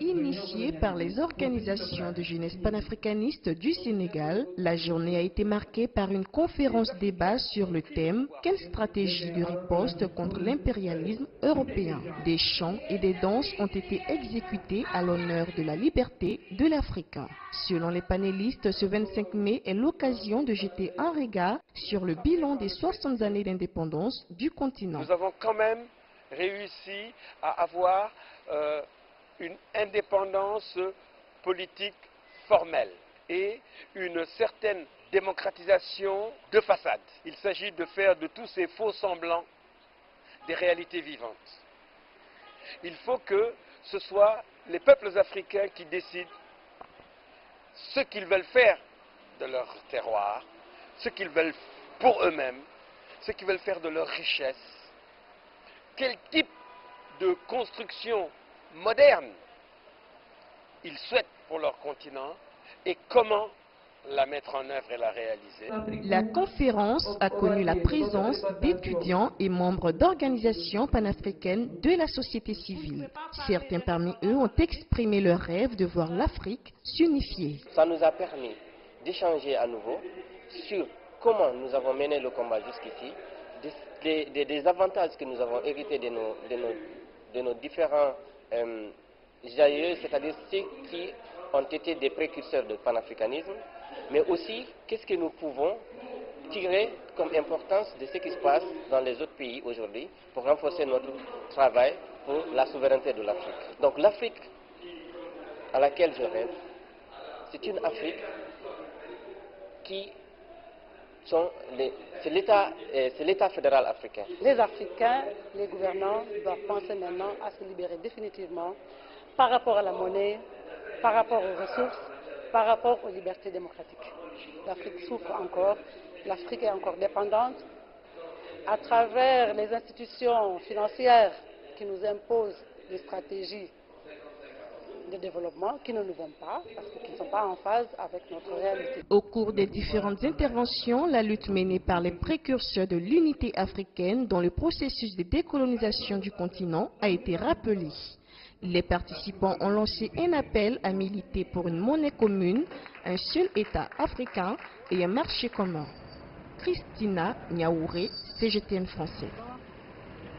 Initiée par les organisations de jeunesse panafricanistes du Sénégal, la journée a été marquée par une conférence débat sur le thème « Quelle stratégie de riposte contre l'impérialisme européen ?» Des chants et des danses ont été exécutés à l'honneur de la liberté de l'Afrique. Selon les panélistes, ce 25 mai est l'occasion de jeter un regard sur le bilan des 60 années d'indépendance du continent. Nous avons quand même réussi à avoir une indépendance politique formelle et une certaine démocratisation de façade. Il s'agit de faire de tous ces faux semblants des réalités vivantes. Il faut que ce soit les peuples africains qui décident ce qu'ils veulent faire de leur terroir, ce qu'ils veulent pour eux-mêmes, ce qu'ils veulent faire de leur richesse, quel type de construction moderne ils souhaitent pour leur continent et comment la mettre en œuvre et la réaliser. La conférence a connu la présence d'étudiants et membres d'organisations panafricaines de la société civile. Certains parmi eux ont exprimé leur rêve de voir l'Afrique s'unifier. Ça nous a permis d'échanger à nouveau sur comment nous avons mené le combat jusqu'ici, des avantages que nous avons hérités de nos différents aïeux, c'est-à-dire ceux qui ont été des précurseurs du panafricanisme, mais aussi qu'est-ce que nous pouvons tirer comme importance de ce qui se passe dans les autres pays aujourd'hui pour renforcer notre travail pour la souveraineté de l'Afrique. Donc l'Afrique à laquelle je rêve, c'est une Afrique qui c'est l'État fédéral africain. Les Africains, les gouvernants doivent penser maintenant à se libérer définitivement par rapport à la monnaie, par rapport aux ressources, par rapport aux libertés démocratiques. L'Afrique souffre encore, l'Afrique est encore dépendante à travers les institutions financières qui nous imposent des stratégies de développement qui ne nous vont pas, parce qu'ils ne sont pas en phase avec notre réalité. Au cours des différentes interventions, la lutte menée par les précurseurs de l'unité africaine dans le processus de décolonisation du continent a été rappelée. Les participants ont lancé un appel à militer pour une monnaie commune, un seul État africain et un marché commun. Christina Niaouré, CGTN français.